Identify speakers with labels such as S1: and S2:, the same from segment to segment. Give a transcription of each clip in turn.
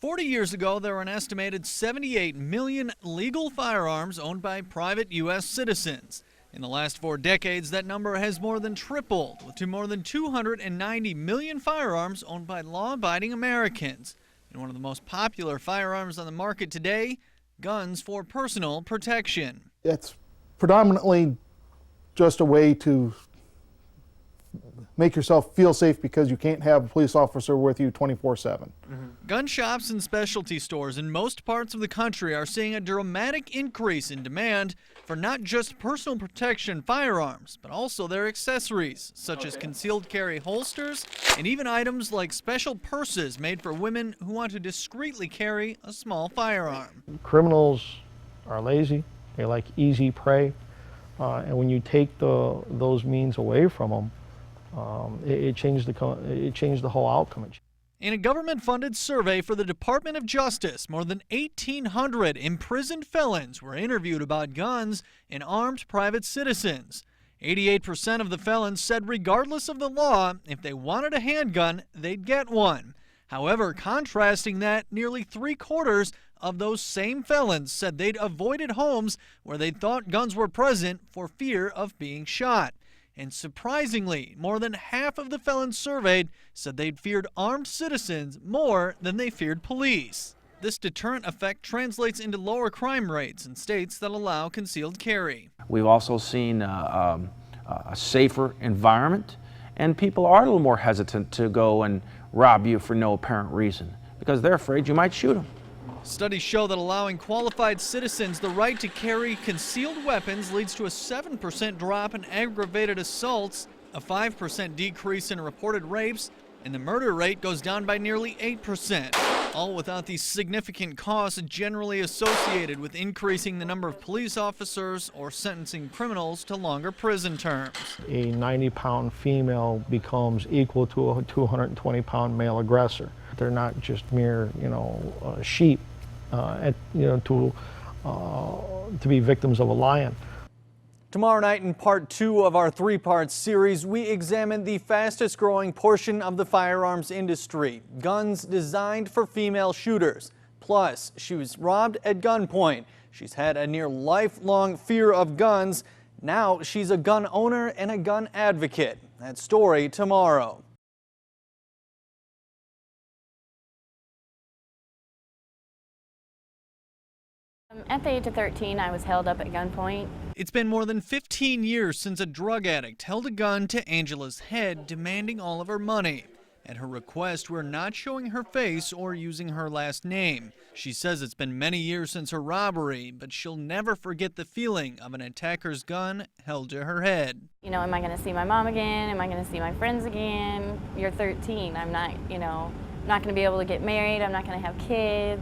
S1: 40 years ago, there were an estimated 78 million legal firearms owned by private U.S. citizens. In the last 4 decades, that number has more than tripled to more than 290 million firearms owned by law-abiding Americans. And one of the most popular firearms on the market today, guns for personal protection.
S2: It's predominantly just a way to make yourself feel safe because you can't have a police officer with you 24/7.
S1: Gun shops and specialty stores in most parts of the country are seeing a dramatic increase in demand for not just personal protection firearms, but also their accessories, such as concealed carry holsters and even items like special purses made for women who want to discreetly carry a small firearm.
S3: Criminals are lazy, they like easy prey, and when you take those means away from them, it changed the whole outcome.
S1: In a government-funded survey for the Department of Justice, more than 1,800 imprisoned felons were interviewed about guns and armed private citizens. 88% of the felons said regardless of the law, if they wanted a handgun, they'd get one. However, contrasting that, nearly 3/4 of those same felons said they'd avoided homes where they thought guns were present for fear of being shot. And surprisingly, more than half of the felons surveyed said they'd feared armed citizens more than they feared police. This deterrent effect translates into lower crime rates in states that allow concealed carry.
S4: We've also seen a safer environment, and people are a little more hesitant to go and rob you for no apparent reason because they're afraid you might shoot them.
S1: Studies show that allowing qualified citizens the right to carry concealed weapons leads to a 7% drop in aggravated assaults, a 5% decrease in reported rapes, and the murder rate goes down by nearly 8%, all without the significant costs generally associated with increasing the number of police officers or sentencing criminals to longer prison terms.
S3: A 90-pound female becomes equal to a 220-pound male aggressor. They're not just mere, sheep. To be victims of a lion.
S1: Tomorrow night in part 2 of our 3-part series, we examine the fastest growing portion of the firearms industry, guns designed for female shooters. Plus, she was robbed at gunpoint. She's had a near lifelong fear of guns. Now she's a gun owner and a gun advocate. That story tomorrow.
S5: At the age of 13, I was held up at gunpoint.
S1: It's been more than 15 years since a drug addict held a gun to Angela's head, demanding all of her money. At her request, we're not showing her face or using her last name. She says it's been many years since her robbery, but she'll never forget the feeling of an attacker's gun held to her head.
S5: Am I going to see my mom again? Am I going to see my friends again? You're 13. I'm not going to be able to get married. I'm not going to have kids.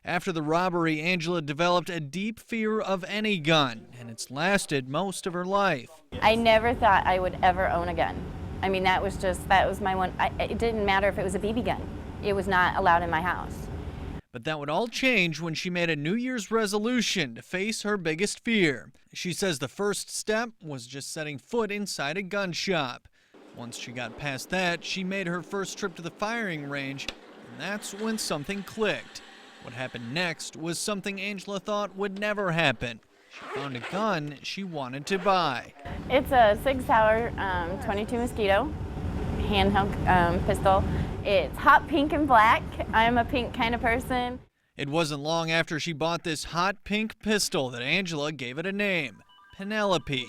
S1: After the robbery, Angela developed a deep fear of any gun, and it's lasted most of her life.
S5: I never thought I would ever own a gun. I mean, that was my one. It didn't matter if it was a BB gun. It was not allowed in my house.
S1: But that would all change when she made a New Year's resolution to face her biggest fear. She says the first step was just setting foot inside a gun shop. Once she got past that, she made her first trip to the firing range, and that's when something clicked. What happened next was something Angela thought would never happen. She found a gun she wanted to buy.
S5: It's a Sig Sauer 22 Mosquito handheld pistol. It's hot pink and black. I'm a pink kind of person.
S1: It wasn't long after she bought this hot pink pistol that Angela gave it a name, Penelope.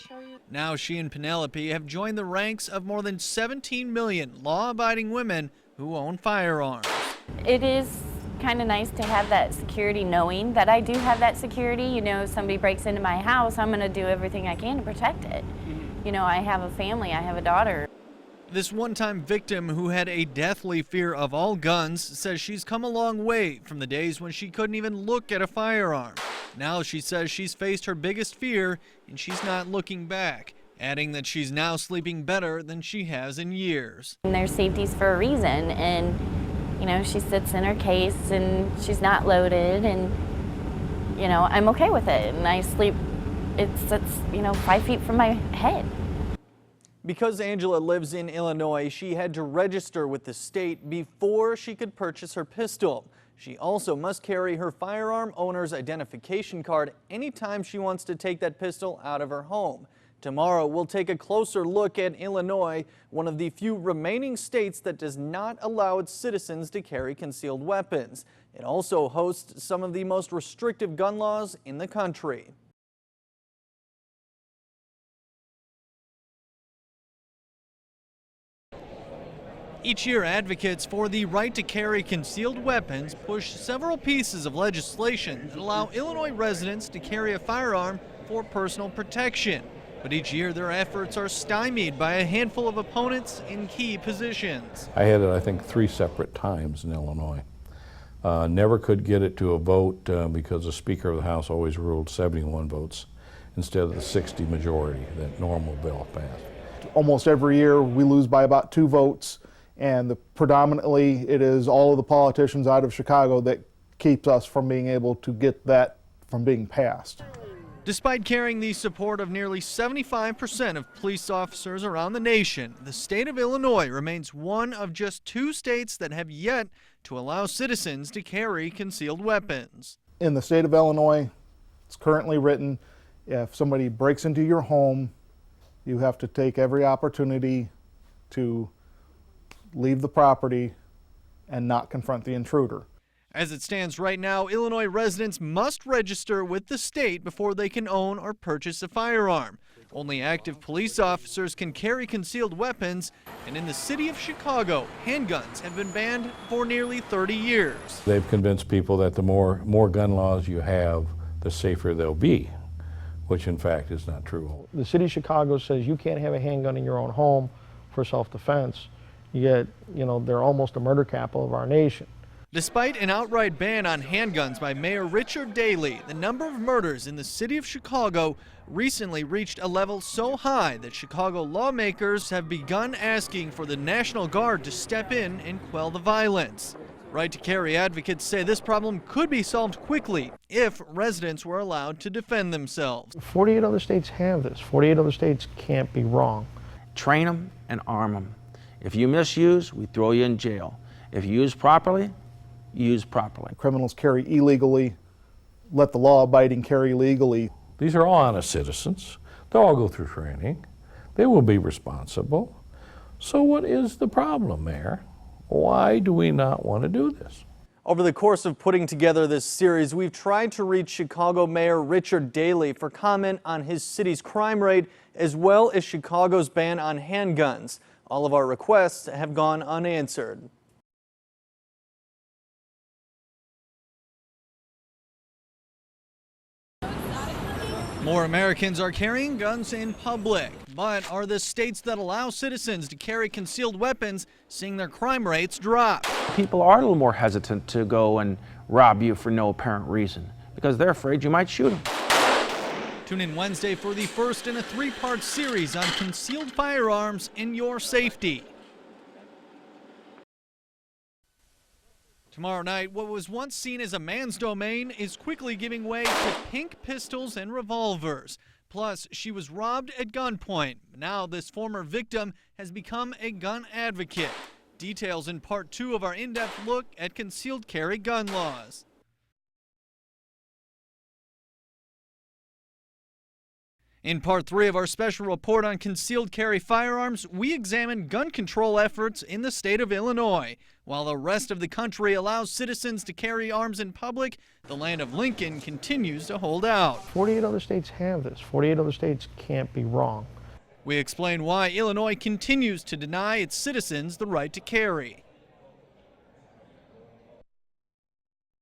S1: Now she and Penelope have joined the ranks of more than 17 million law-abiding women who own firearms.
S5: It is kind of nice to have that security, knowing that I do have that security. If somebody breaks into my house, I'm going to do everything I can to protect it. I have a family, I have a daughter.
S1: This one-time victim who had a deathly fear of all guns says she's come a long way from the days when she couldn't even look at a firearm. Now she says she's faced her biggest fear and she's not looking back, adding that she's now sleeping better than she has in years.
S5: And there's safeties for a reason, and she sits in her case and she's not loaded, and I'm okay with it, and I sleep, it sits 5 feet from my head.
S1: Because Angela lives in Illinois, she had to register with the state before she could purchase her pistol. She also must carry her firearm owner's identification card anytime she wants to take that pistol out of her home. Tomorrow, we'll take a closer look at Illinois, one of the few remaining states that does not allow its citizens to carry concealed weapons. It also hosts some of the most restrictive gun laws in the country. Each year, advocates for the right to carry concealed weapons push several pieces of legislation that allow Illinois residents to carry a firearm for personal protection. But each year, their efforts are stymied by a handful of opponents in key positions.
S6: I had it, I think, 3 separate times in Illinois. Never could get it to a vote because the Speaker of the House always ruled 71 votes instead of the 60 majority that normal bill passed.
S2: Almost every year we lose by about 2 votes, and predominantly it is all of the politicians out of Chicago that keeps us from being able to get that from being passed.
S1: Despite carrying the support of nearly 75% of police officers around the nation, the state of Illinois remains one of just 2 states that have yet to allow citizens to carry concealed weapons.
S2: In the state of Illinois, it's currently written, if somebody breaks into your home, you have to take every opportunity to leave the property and not confront the intruder.
S1: As it stands right now, Illinois residents must register with the state before they can own or purchase a firearm. Only active police officers can carry concealed weapons, and in the city of Chicago, handguns have been banned for nearly 30 years.
S6: They've convinced people that the more gun laws you have, the safer they'll be, which in fact is not true.
S3: The city of Chicago says you can't have a handgun in your own home for self-defense, yet, they're almost a murder capital of our nation.
S1: Despite an outright ban on handguns by Mayor Richard Daley, the number of murders in the city of Chicago recently reached a level so high that Chicago lawmakers have begun asking for the National Guard to step in and quell the violence. Right to carry advocates say this problem could be solved quickly if residents were allowed to defend themselves.
S3: 48 other states have this. 48 other states can't be wrong.
S4: Train them and arm them. If you misuse, we throw you in jail. If you use properly, use properly.
S2: Criminals carry illegally, let the law-abiding carry legally.
S6: These are all honest citizens. They'll all go through training. They will be responsible. So what is the problem, Mayor? Why do we not want to do this?
S1: Over the course of putting together this series, we've tried to reach Chicago Mayor Richard Daley for comment on his city's crime rate, as well as Chicago's ban on handguns. All of our requests have gone unanswered. More Americans are carrying guns in public, but are the states that allow citizens to carry concealed weapons seeing their crime rates drop?
S4: People are a little more hesitant to go and rob you for no apparent reason because they're afraid you might shoot them.
S1: Tune in Wednesday for the first in a 3-part series on concealed firearms and your safety. Tomorrow night, what was once seen as a man's domain is quickly giving way to pink pistols and revolvers. Plus, she was robbed at gunpoint. Now this former victim has become a gun advocate. Details in part 2 of our in-depth look at concealed carry gun laws. In part 3 of our special report on concealed carry firearms, we examine gun control efforts in the state of Illinois. While the rest of the country allows citizens to carry arms in public, the land of Lincoln continues to hold out.
S3: 48 other states have this. 48 other states can't be wrong.
S1: We explain why Illinois continues to deny its citizens the right to carry.